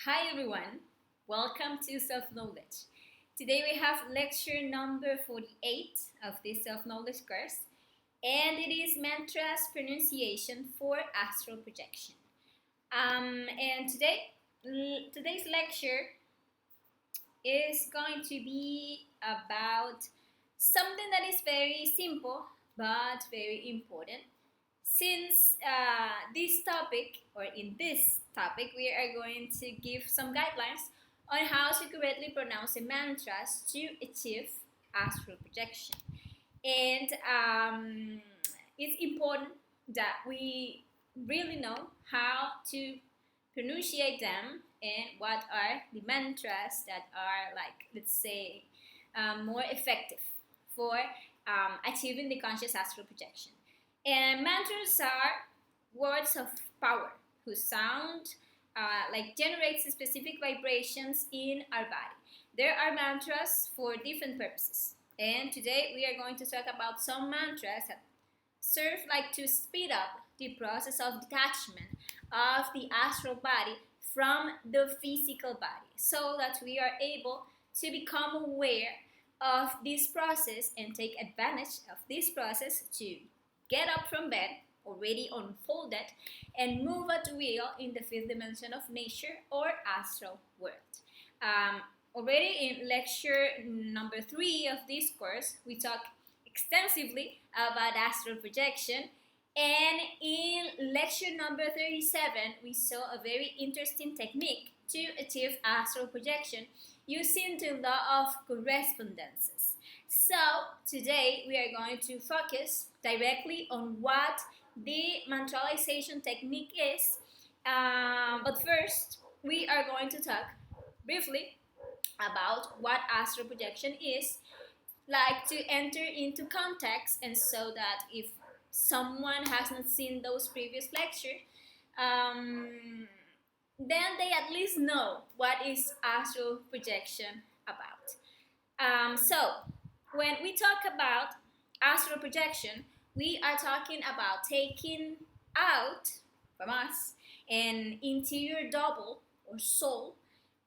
Hi everyone, welcome to Self-Knowledge. Today we have lecture number 48 of this self-knowledge course, and it is mantras pronunciation for astral projection. And today's lecture is going to be about something that is very simple but very important. Since this topic, or in this topic, we are going to give some guidelines on how to correctly pronounce the mantras to achieve astral projection. And it's important that we really know how to pronunciate them and what are the mantras that are, like, let's say, more effective for achieving the conscious astral projection. And mantras are words of power whose sound generates specific vibrations in our body. There are mantras for different purposes. And today we are going to talk about some mantras that serve to speed up the process of detachment of the astral body from the physical body, so that we are able to become aware of this process and take advantage of this process to get up from bed, already unfolded, and move at will in the fifth dimension of nature or astral world. Already in lecture number 3 of this course, we talked extensively about astral projection, and in lecture number 37, we saw a very interesting technique to achieve astral projection using the law of correspondences. So today we are going to focus directly on what the mantralization technique is, but first we are going to talk briefly about what astral projection is, to enter into context, and so that if someone has not seen those previous lectures, then they at least know what is astral projection about. So when we talk about astral projection, we are talking about taking out from us an interior double or soul,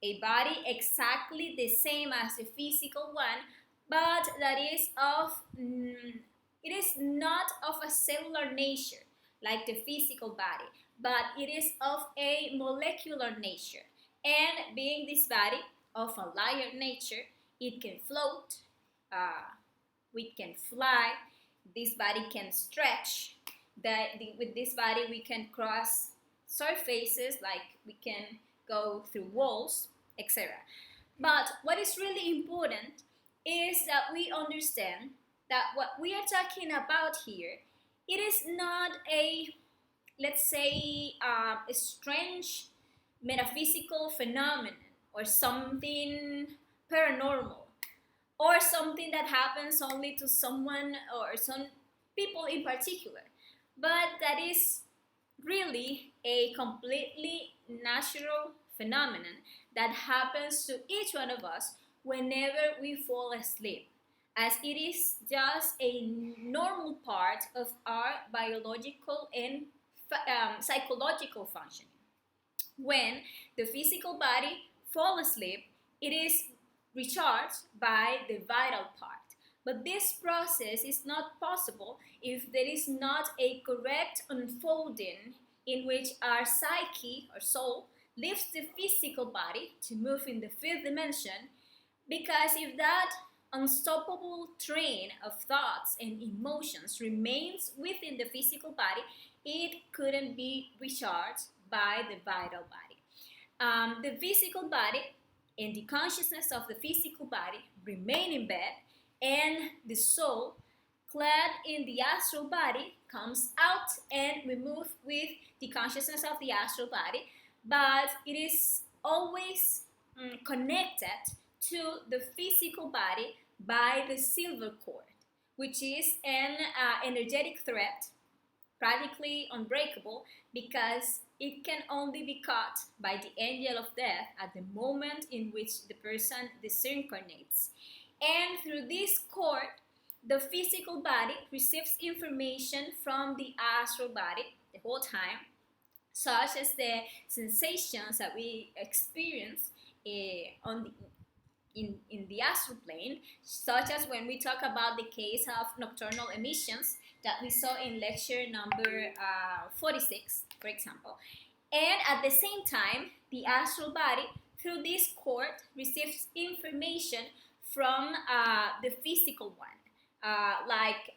a body exactly the same as the physical one, but that is it is not of a cellular nature like the physical body, but it is of a molecular nature. And being this body of a lighter nature, it can float, we can fly, this body can stretch, with this body we can cross surfaces, like we can go through walls, etc. But what is really important is that we understand that what we are talking about here, it is not a, let's say, a strange metaphysical phenomenon or something paranormal, or something that happens only to someone or some people in particular, but that is really a completely natural phenomenon that happens to each one of us whenever we fall asleep, as it is just a normal part of our biological and psychological functioning. When the physical body falls asleep, it is recharged by the vital part. But this process is not possible if there is not a correct unfolding in which our psyche or soul leaves the physical body to move in the fifth dimension, because if that unstoppable train of thoughts and emotions remains within the physical body, it couldn't be recharged by the vital body. The physical body and the consciousness of the physical body remain in bed, and the soul, clad in the astral body, comes out, and we move with the consciousness of the astral body, but it is always connected to the physical body by the silver cord, which is an energetic thread, practically unbreakable, because it can only be caught by the angel of death at the moment in which the person disincarnates. And through this cord, the physical body receives information from the astral body the whole time, such as the sensations that we experience on the in the astral plane, such as when we talk about the case of nocturnal emissions that we saw in lecture number 46, for example. And at the same time, the astral body, through this cord, receives information from the physical one. Like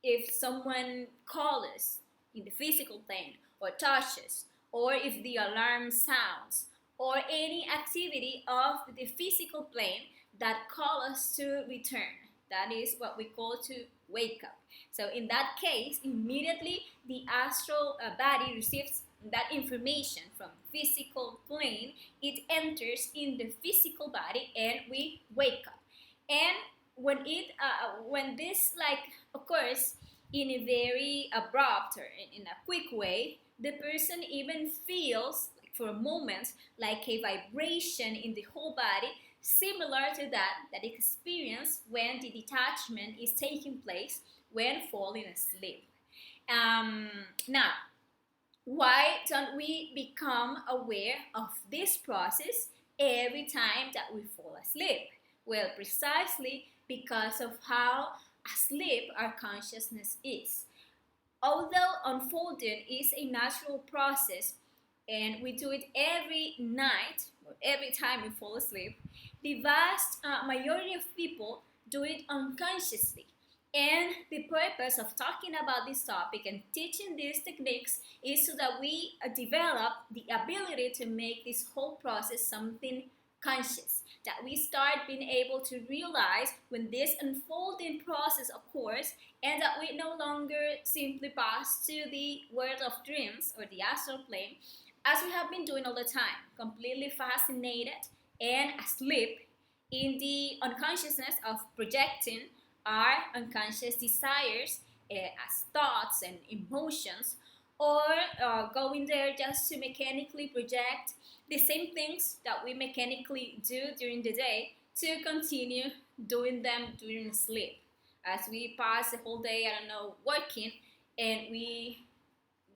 if someone calls in the physical plane, or touches, or if the alarm sounds, or any activity of the physical plane that call us to return. That is what we call to wake up. So in that case, immediately the astral body receives that information from physical plane. It enters in the physical body and we wake up. And when this like occurs in a very abrupt or in a quick way, the person even feels like for a moment like a vibration in the whole body, similar to that experience when the detachment is taking place when falling asleep. Now, why don't we become aware of this process every time that we fall asleep? Well, precisely because of how asleep our consciousness is. Although unfolding is a natural process and we do it every night or every time we fall asleep, the vast majority of people do it unconsciously. And the purpose of talking about this topic and teaching these techniques is so that we develop the ability to make this whole process something conscious, that we start being able to realize when this unfolding process occurs, and that we no longer simply pass to the world of dreams or the astral plane as we have been doing all the time, completely fascinated and asleep in the unconsciousness of projecting our unconscious desires as thoughts and emotions, or going there just to mechanically project the same things that we mechanically do during the day to continue doing them during sleep. As we pass the whole day, working, and we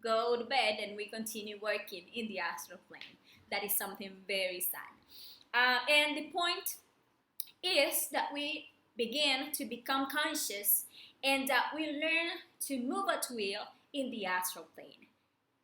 go to bed and we continue working in the astral plane. That is something very sad. And the point is that we begin to become conscious and that we learn to move at will in the astral plane.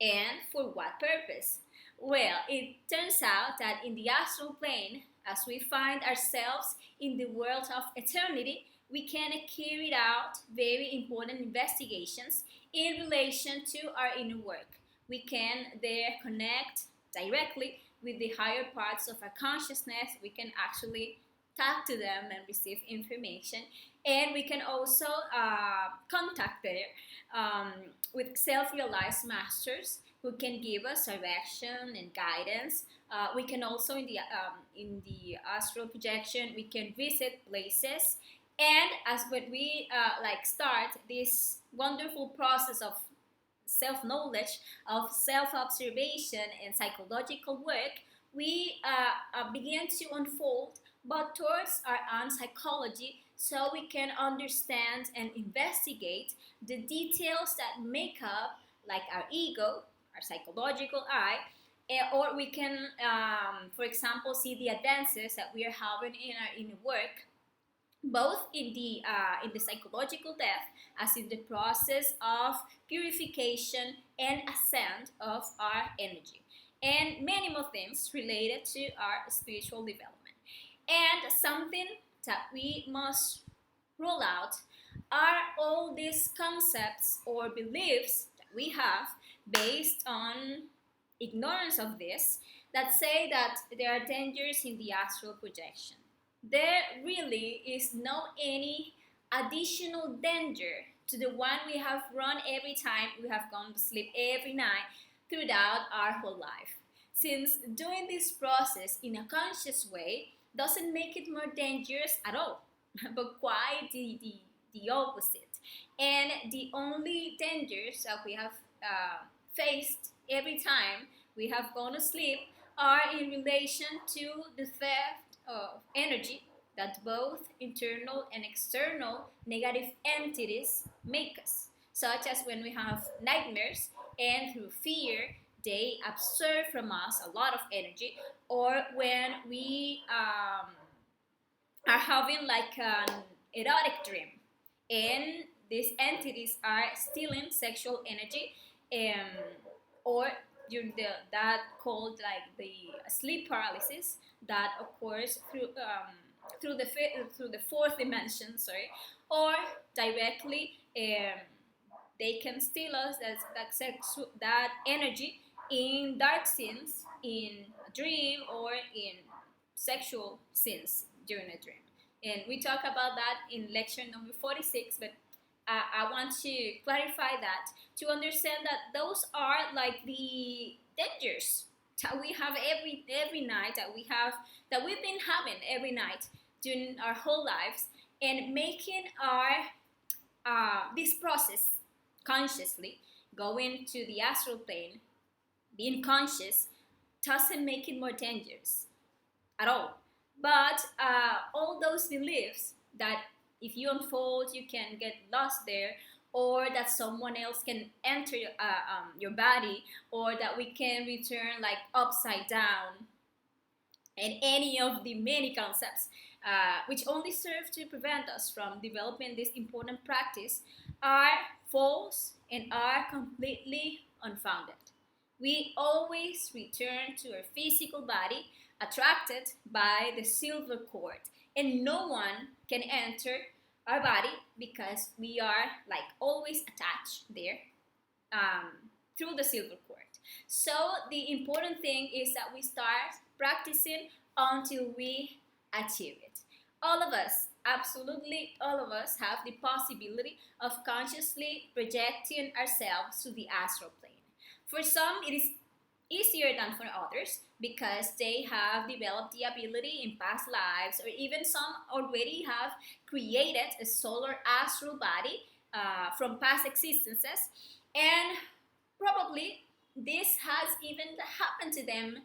And for what purpose? Well, it turns out that in the astral plane, as we find ourselves in the world of eternity, we can carry out very important investigations in relation to our inner work. We can there connect directly with the higher parts of our consciousness. We can actually talk to them and receive information. And we can also contact there with self-realized masters who can give us direction and guidance. We can also, in the astral projection, we can visit places. And as when we start this wonderful process of self-knowledge, of self-observation and psychological work, we begin to unfold but towards our own psychology, so we can understand and investigate the details that make up like our ego, our psychological I, or we can, for example, see the advances that we are having in our inner work, both in the psychological depth as in the process of purification and ascent of our energy, and many more things related to our spiritual development. And something that we must roll out are all these concepts or beliefs that we have based on ignorance of this, that say that there are dangers in the astral projection. There really is no any additional danger to the one we have run every time we have gone to sleep every night throughout our whole life. Since doing this process in a conscious way doesn't make it more dangerous at all, but quite the opposite. And the only dangers that we have faced every time we have gone to sleep are in relation to the theft of energy that both internal and external negative entities make us, such as when we have nightmares and through fear they absorb from us a lot of energy, or when we are having like an erotic dream, and these entities are stealing sexual energy, um, or during that called like the sleep paralysis that occurs through the fourth dimension, sorry, or directly, they can steal us that energy in dark scenes, in a dream, or in sexual scenes during a dream. And we talk about that in lecture number 46, but I want to clarify that to understand that those are like the dangers that we have every night, that we've been having every night during our whole lives, and making our this process consciously going to the astral plane, being conscious, doesn't make it more dangerous at all. But all those beliefs that if you unfold, you can get lost there, or that someone else can enter your body, or that we can return like upside down, and any of the many concepts which only serve to prevent us from developing this important practice, are false and are completely unfounded. We always return to our physical body attracted by the silver cord, and no one can enter our body because we are like always attached there, through the silver cord. So the important thing is that we start practicing until we achieve it. All of us, absolutely all of us, have the possibility of consciously projecting ourselves to the astral plane. For some, it is easier than for others because they have developed the ability in past lives, or even some already have created a solar astral body from past existences, and probably this has even happened to them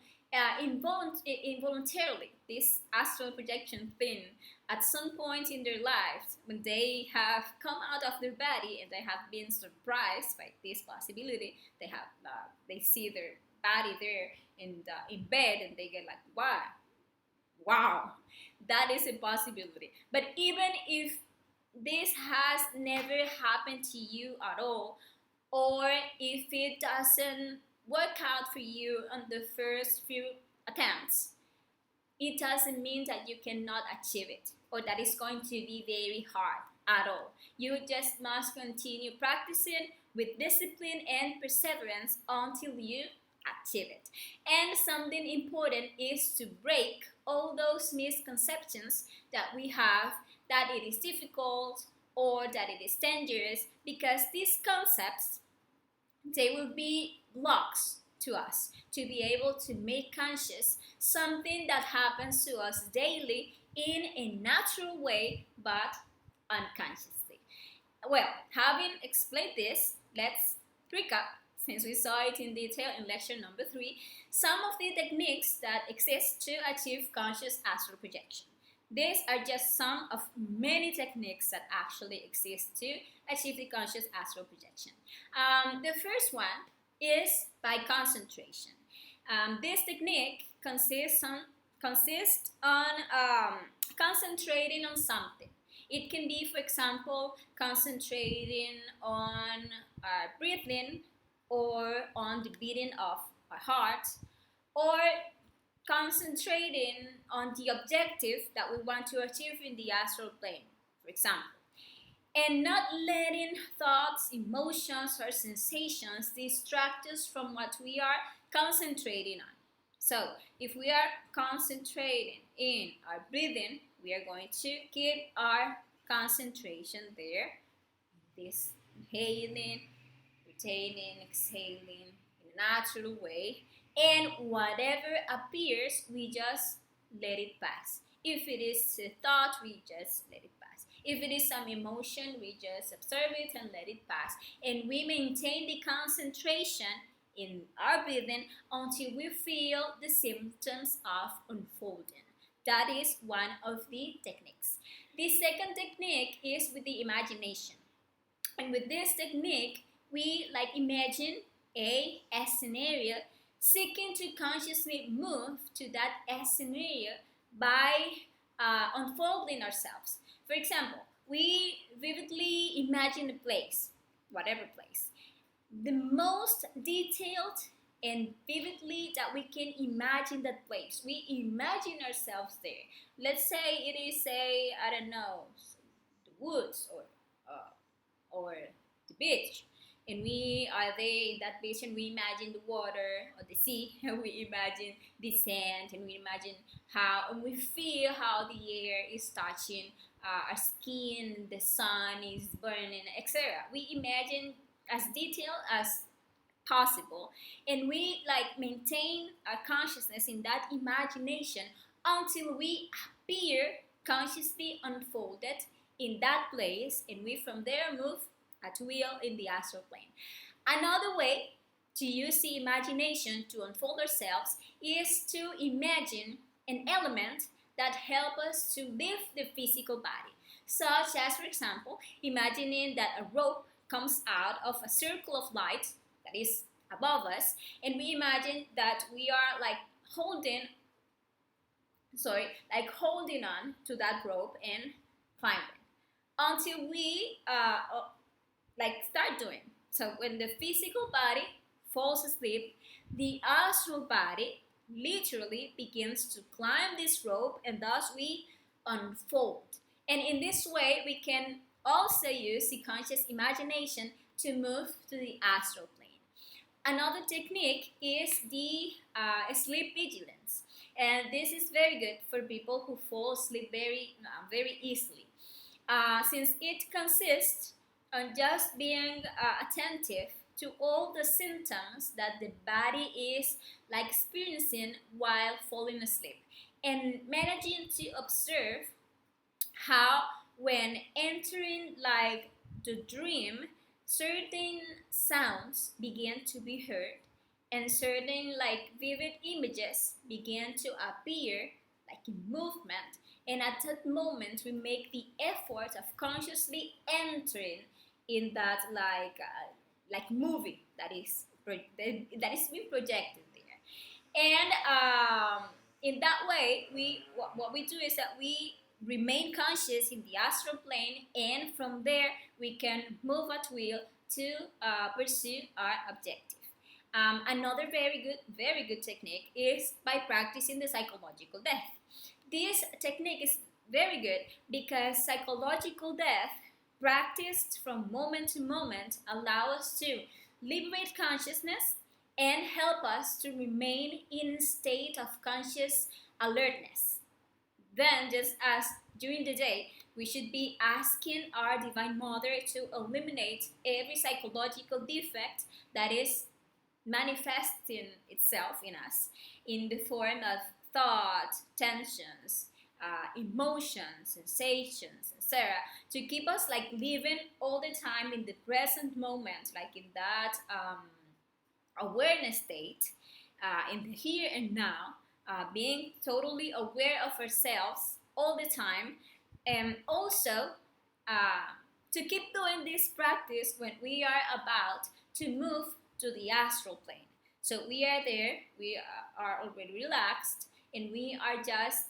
involuntarily, this astral projection thing, at some point in their lives when they have come out of their body and they have been surprised by this possibility. They see their body there in bed, and they get like, wow, that is a possibility. But even if this has never happened to you at all, or if it doesn't work out for you on the first few attempts, it doesn't mean that you cannot achieve it, or that it's going to be very hard at all. You just must continue practicing with discipline and perseverance until you achieve it. And something important is to break all those misconceptions that we have, that it is difficult or that it is dangerous, because these concepts, they will be blocks to us to be able to make conscious something that happens to us daily in a natural way, but unconsciously. Well, having explained this, let's recap, since we saw it in detail in lecture number 3, some of the techniques that exist to achieve conscious astral projection. These are just some of many techniques that actually exist to achieve the conscious astral projection. The first one is by concentration. This technique consists on concentrating on something. It can be, for example, concentrating on breathing, or on the beating of our heart, or concentrating on the objective that we want to achieve in the astral plane, for example, and not letting thoughts, emotions, or sensations distract us from what we are concentrating on. So, if we are concentrating in our breathing, we are going to keep our concentration there, this inhaling, retaining, exhaling in a natural way, and whatever appears, we just let it pass. If it is a thought, we just let it pass. If it is some emotion, we just observe it and let it pass. And we maintain the concentration in our breathing until we feel the symptoms of unfolding. That is one of the techniques. The second technique is with the imagination. And with this technique, we imagine a scenario, seeking to consciously move to that scenario by unfolding ourselves. For example, we vividly imagine a place, whatever place, the most detailed and vividly that we can imagine that place. We imagine ourselves there. Let's say it is, say, I don't know, the woods or the beach, and we are there in that beach, and we imagine the water or the sea, and we imagine the sand, and we imagine how, and we feel how the air is touching our skin, the sun is burning, etc. We imagine as detailed as possible, and we like maintain our consciousness in that imagination until we appear consciously unfolded in that place, and we from there move at will in the astral plane. Another way to use the imagination to unfold ourselves is to imagine an element that helps us to lift the physical body, such as, for example, imagining that a rope comes out of a circle of light that is above us, and we imagine that we are like holding on to that rope and climbing until we start doing. So when the physical body falls asleep, the astral body literally begins to climb this rope, and thus we unfold. And in this way, we can also use the conscious imagination to move to the astral plane. Another technique is the sleep vigilance, and this is very good for people who fall asleep very easily, since it consists on just being attentive to all the symptoms that the body is like experiencing while falling asleep, and managing to observe how when entering like the dream, certain sounds begin to be heard, and certain like vivid images begin to appear like in movement, and at that moment we make the effort of consciously entering in that like movie that is being projected there. And in that way, what we do is that we remain conscious in the astral plane, and from there we can move at will to pursue our objective. Another very good technique is by practicing the psychological death. This technique is very good because psychological death, practiced from moment to moment, allow us to liberate consciousness and help us to remain in a state of conscious alertness. Then, just as during the day, we should be asking our Divine Mother to eliminate every psychological defect that is manifesting itself in us in the form of thought, tensions, emotions, sensations, etc., to keep us like living all the time in the present moment, like in that awareness state, in the here and now, being totally aware of ourselves all the time, and also to keep doing this practice when we are about to move to the astral plane. So we are there, we are already relaxed, and we are just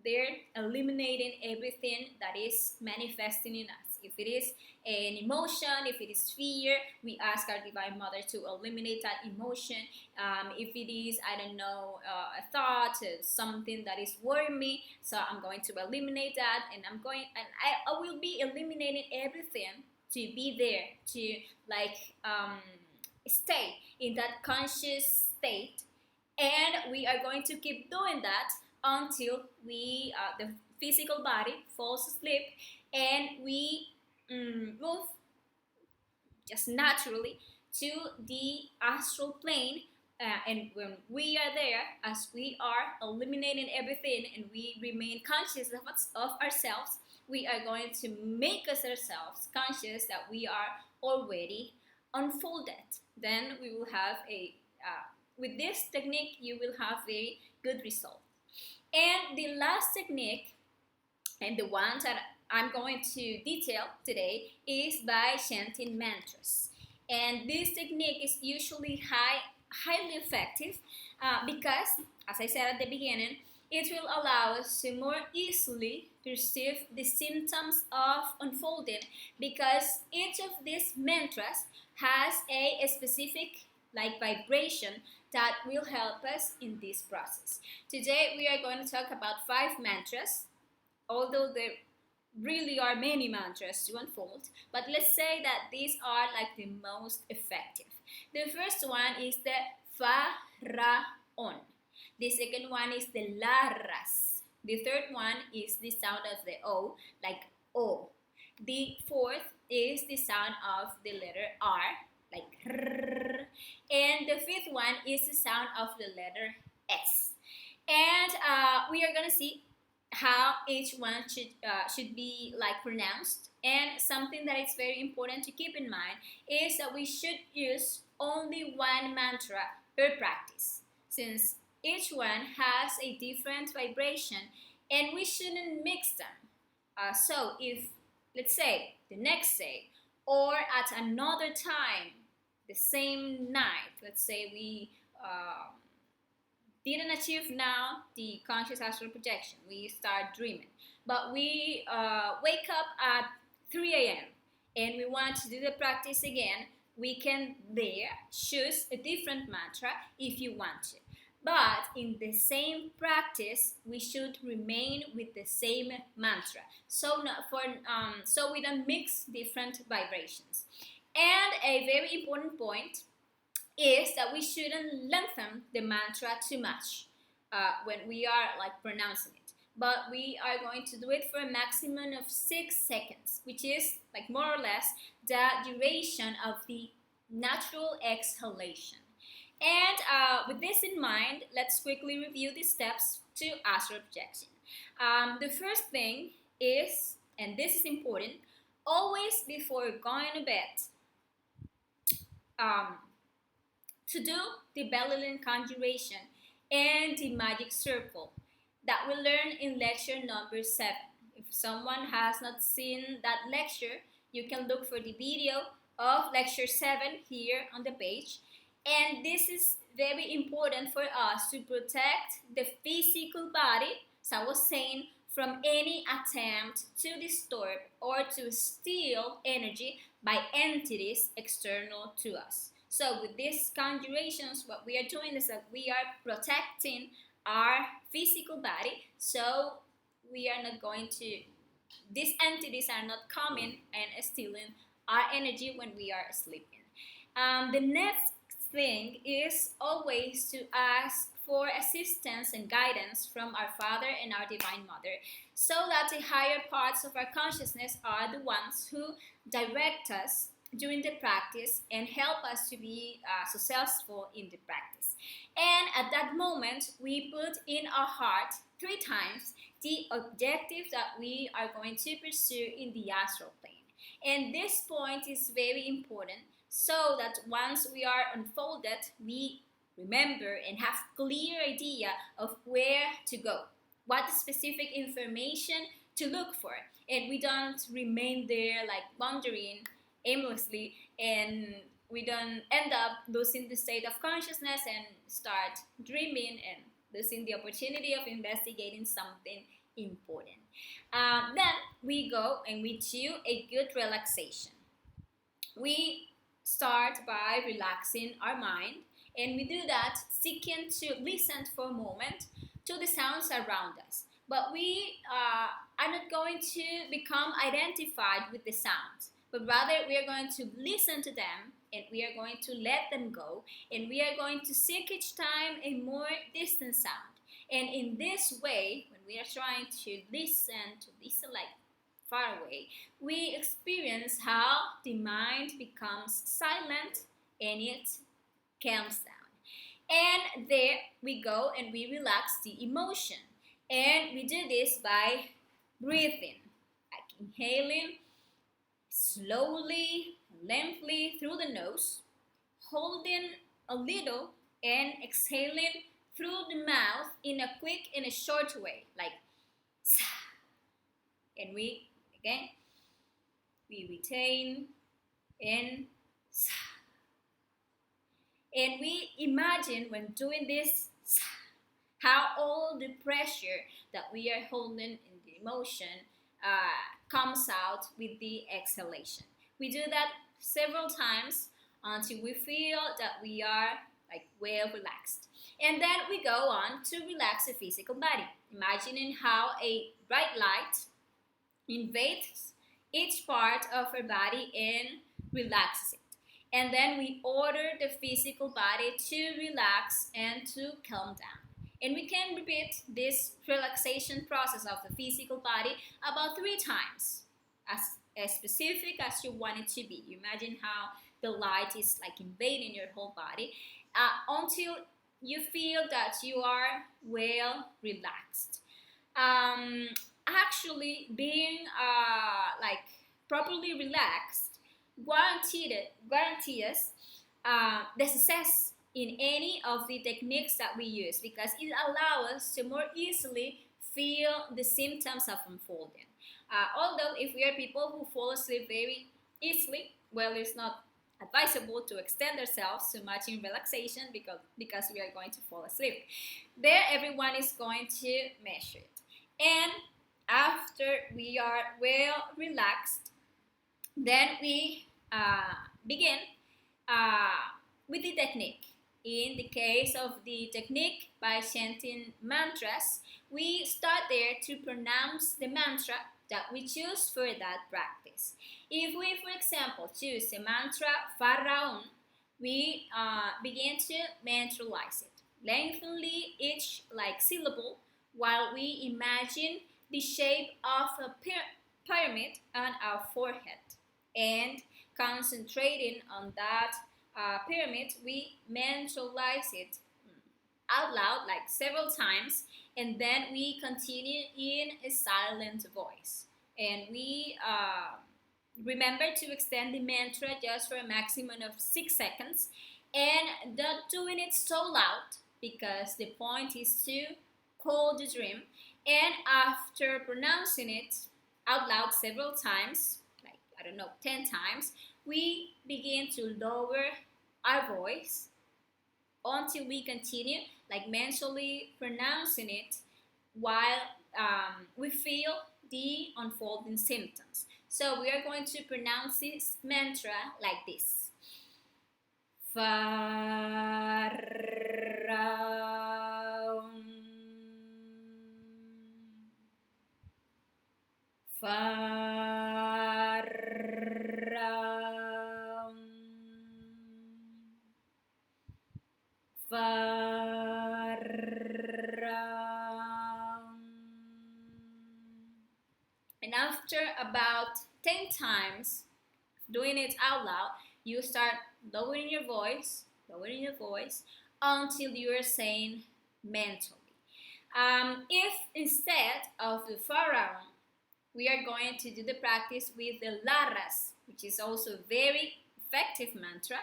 there eliminating everything that is manifesting in us. If it is an emotion, if it is fear, we ask our Divine Mother to eliminate that emotion. If it is, I don't know, a thought, something that is worrying me, so I'm going to eliminate that, and I will be eliminating everything to be there, to stay in that conscious state, and we are going to keep doing that until we the physical body falls asleep, and we move just naturally to the astral plane. And when we are there, as we are eliminating everything and we remain conscious of ourselves, we are going to make ourselves conscious that we are already unfolded. Then we will have with this technique, you will have very good results. And the last technique, and the one that I'm going to detail today, is by chanting mantras. And this technique is usually highly effective because, as I said at the beginning, it will allow us to more easily perceive the symptoms of unfolding, because each of these mantras has a specific vibration that will help us in this process. Today we are going to talk about 5 mantras, although there really are many mantras to unfold, but let's say that these are the most effective. The first one is the Fa-Ra-On. The second one is the La-Ras. The third one is the sound of the O, like O. The fourth is the sound of the letter R, like R. And the fifth one is the sound of the letter S. And we are going to see how each one should be pronounced. And something that is very important to keep in mind is that we should use only one mantra per practice, since each one has a different vibration and we shouldn't mix them. So if, let's say, the next day or at another time, the same night, let's say we didn't achieve now the conscious astral projection, we start dreaming, but we wake up at 3 a.m. and we want to do the practice again, we can there choose a different mantra if you want to. But in the same practice, we should remain with the same mantra, so we don't mix different vibrations. And a very important point is that we shouldn't lengthen the mantra too much when we are pronouncing it. But we are going to do it for a maximum of 6 seconds, which is more or less the duration of the natural exhalation. And with this in mind, let's quickly review the steps to astral projection. The first thing is, and this is important, always before going to bed, to do the belly link conjuration and the magic circle that we learned in lecture number 7. If someone has not seen that lecture, you can look for the video of lecture 7 here on the page. And this is very important for us to protect the physical body, as I was saying, from any attempt to disturb or to steal energy by entities external to us. So with these conjurations, what we are doing is that we are protecting our physical body, so we are not going to, these entities are not coming and stealing our energy when we are sleeping. The next thing is always to ask for assistance and guidance from our Father and our Divine Mother, so that the higher parts of our consciousness are the ones who direct us during the practice and help us to be successful in the practice. And at that moment, we put in our heart 3 times the objective that we are going to pursue in the astral plane. And this point is very important, so that once we are unfolded, we remember and have clear idea of where to go, what specific information to look for, and we don't remain there wandering aimlessly, and we don't end up losing the state of consciousness and start dreaming and losing the opportunity of investigating something important. Then we go and we do a good relaxation. We start by relaxing our mind, and we do that seeking to listen for a moment to the sounds around us. But we are not going to become identified with the sounds, but rather we are going to listen to them, and we are going to let them go, and we are going to seek each time a more distant sound. And in this way, when we are trying to listen far away, we experience how the mind becomes silent and it calms down. And there we go and we relax the emotion. And we do this by breathing, inhaling slowly, lengthily through the nose, holding a little, and exhaling through the mouth in a quick and a short way, like sa. And we retain and sa. And we imagine when doing this how all the pressure that we are holding in the emotion comes out with the exhalation. We do that several times until we feel that we are like well relaxed. And then we go on to relax the physical body, imagining how a bright light invades each part of our body and relaxes it. And then we order the physical body to relax and to calm down. And we can repeat this relaxation process of the physical body about 3 times, as specific as you want it to be. You imagine how the light is like invading your whole body until you feel that you are well relaxed. Um, Actually, being like properly relaxed guarantees the success in any of the techniques that we use, because it allows us to more easily feel the symptoms of unfolding. Although if we are people who fall asleep very easily, well, it's not advisable to extend ourselves too much in relaxation because we are going to fall asleep. There, everyone is going to measure it. And after we are well relaxed, then we begin with the technique. In the case of the technique by chanting mantras, we start there to pronounce the mantra that we choose for that practice. If we, for example, choose the mantra Faraon, we begin to mantralize it, lengthening each like syllable while we imagine the shape of a pyramid on our forehead, and concentrating on that pyramid, we mentalize it out loud like several times, and then we continue in a silent voice. And we remember to extend the mantra just for a maximum of 6 seconds, and not doing it so loud because the point is to call the dream. And after pronouncing it out loud several times, like I don't know, 10 times, we begin to lower our voice until we continue like mentally pronouncing it while we feel the unfolding symptoms. So we are going to pronounce this mantra like this. Faraon. Faraon. Faraon. And after about 10 times doing it out loud, you start lowering your voice until you are saying mentally. If instead of the Pharaoh, we are going to do the practice with the Laras, which is also a very effective mantra,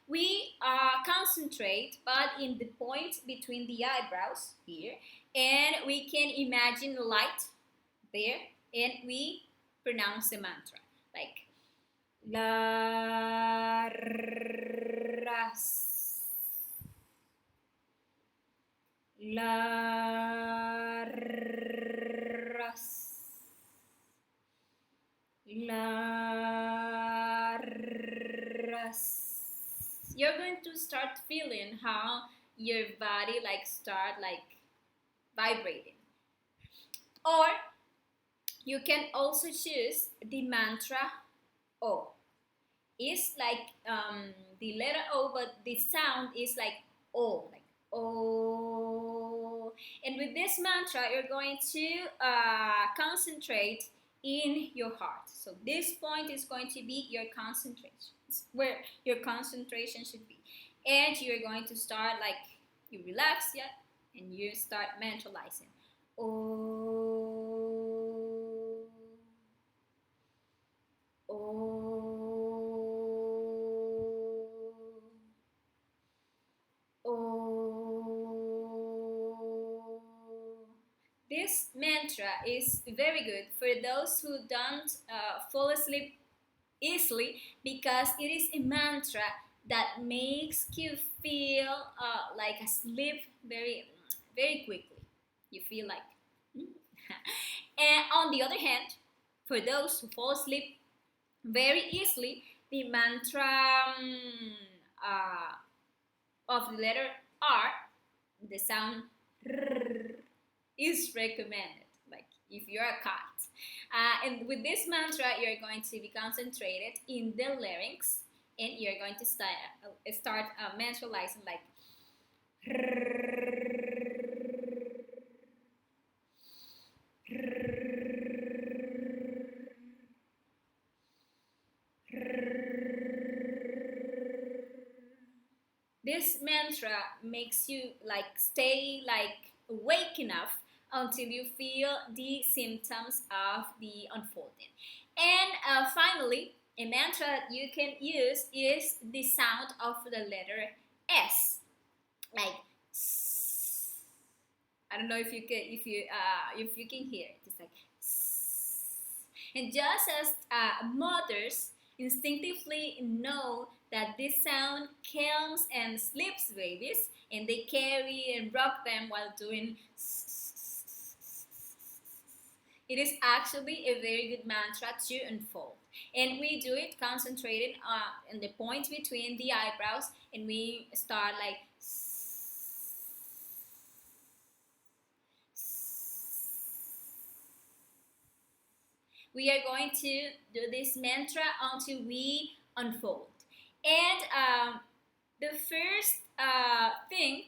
we concentrate but in the point between the eyebrows here, and we can imagine light there, and we pronounce the mantra like La Ras. La Ras. La Ras. You're going to start feeling how your body like start like vibrating. Or you can also choose the mantra O. It's like the letter O, but the sound is like O, like O. And with this mantra, you're going to concentrate in your heart. So this point is going to be your concentration, where your concentration should be. And you're going to start like you relax, yeah, and you start mentalizing. Oh, oh, oh. This mantra is very good for those who don't fall asleep easily, because it is a mantra that makes you feel like asleep very, very quickly. You feel like. And on the other hand, for those who fall asleep very easily, the mantra of the letter R, the sound is recommended. Like if you're a cat. And with this mantra, you're going to be concentrated in the larynx, and you're going to start mantralizing like. This mantra makes you like stay like awake enough until you feel the symptoms of the unfolding. And finally, a mantra that you can use is the sound of the letter S, like S. I don't know if you can hear it. It's like S. And just as mothers instinctively know that this sound calms and sleeps babies, and they carry and rock them while doing. It is actually a very good mantra to unfold, and we do it concentrated in the point between the eyebrows, and we start like. We are going to do this mantra until we unfold. And the first thing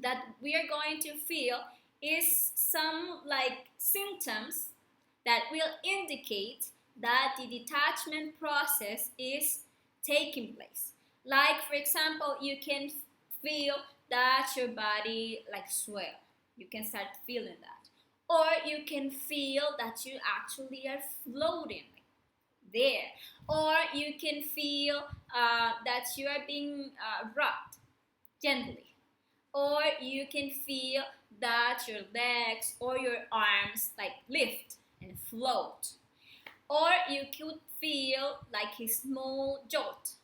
that we are going to feel is some like symptoms that will indicate that the detachment process is taking place. Like for example, you can feel that your body like swell. You can start feeling that. Or you can feel that you actually are floating there. Or you can feel that you are being rocked gently. Or you can feel that your legs or your arms like lift and float. Or you could feel like a small jolt.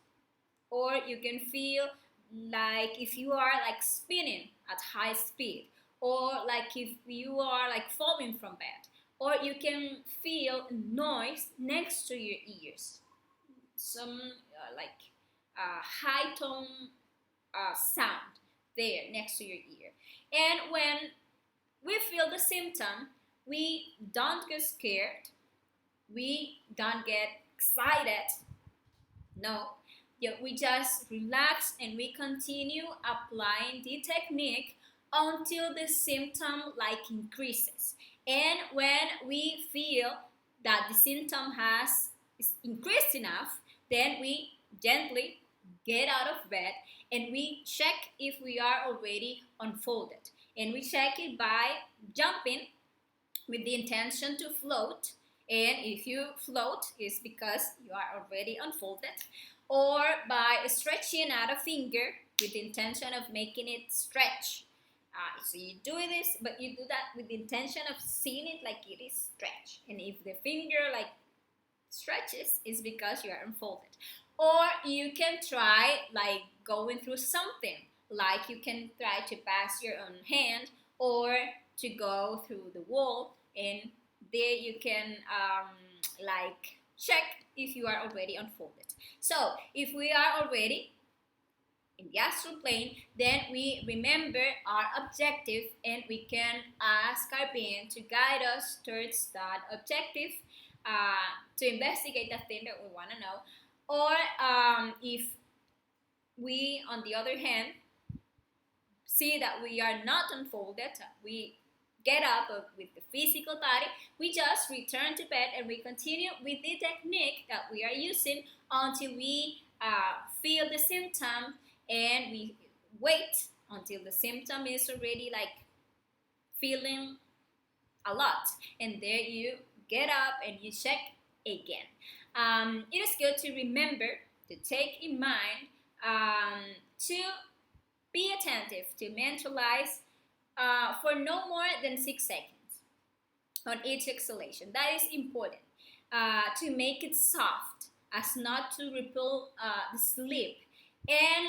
Or you can feel like if you are like spinning at high speed, or like if you are like falling from bed, or you can feel noise next to your ears, some high tone sound there next to your ear. And when we feel the symptom, we don't get scared, we don't get excited, no, we just relax and we continue applying the technique until the symptom like increases. And when we feel that the symptom has is increased enough, then we gently get out of bed and we check if we are already unfolded. And we check it by jumping with the intention to float. And if you float, it's because you are already unfolded. Or by stretching out a finger with the intention of making it stretch. So you do this, but you do that with the intention of seeing it like it is stretched. And if the finger like stretches, it's because you are unfolded. Or you can try like going through something, like you can try to pass your own hand or to go through the wall, and there you can like check if you are already unfolded. So if we are already in the astral plane, then we remember our objective and we can ask our being to guide us towards that objective, to investigate the thing that we want to know. Or if we, on the other hand, see that we are not unfolded, we get up with the physical body, we just return to bed and we continue with the technique that we are using until we feel the symptom, and we wait until the symptom is already like feeling a lot, and there you get up and you check again. It is good to remember to take in mind to be attentive to mentalize for no more than 6 seconds on each exhalation. That is important to make it soft as not to repel the sleep. And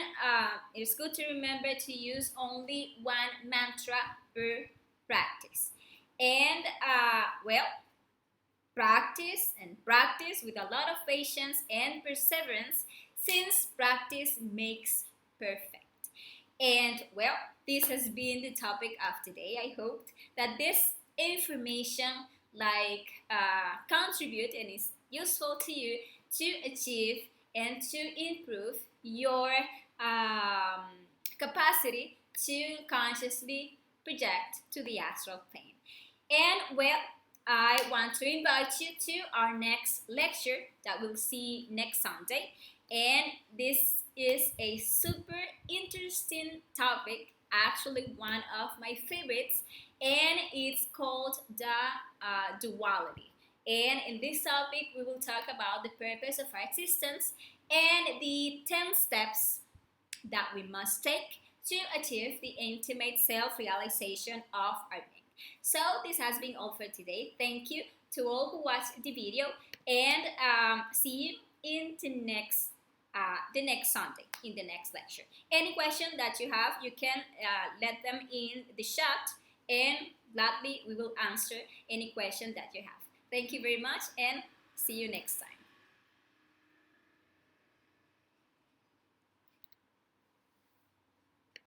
it's good to remember to use only one mantra per practice. And well, practice and practice with a lot of patience and perseverance, since practice makes perfect. And well, this has been the topic of today. I hope that this information contribute and is useful to you to achieve and to improve your capacity to consciously project to the astral plane. And well, I want to invite you to our next lecture that we'll see next Sunday. And this is a super interesting topic, actually one of my favorites, and it's called the duality. And in this topic, we will talk about the purpose of our existence and the 10 steps that we must take to achieve the intimate self-realization of our being. So this has been all for today. Thank you to all who watched the video, and see you in the next Sunday in the next lecture. Any question that you have, you can let them in the chat, and gladly we will answer any question that you have. Thank you very much, and see you next time.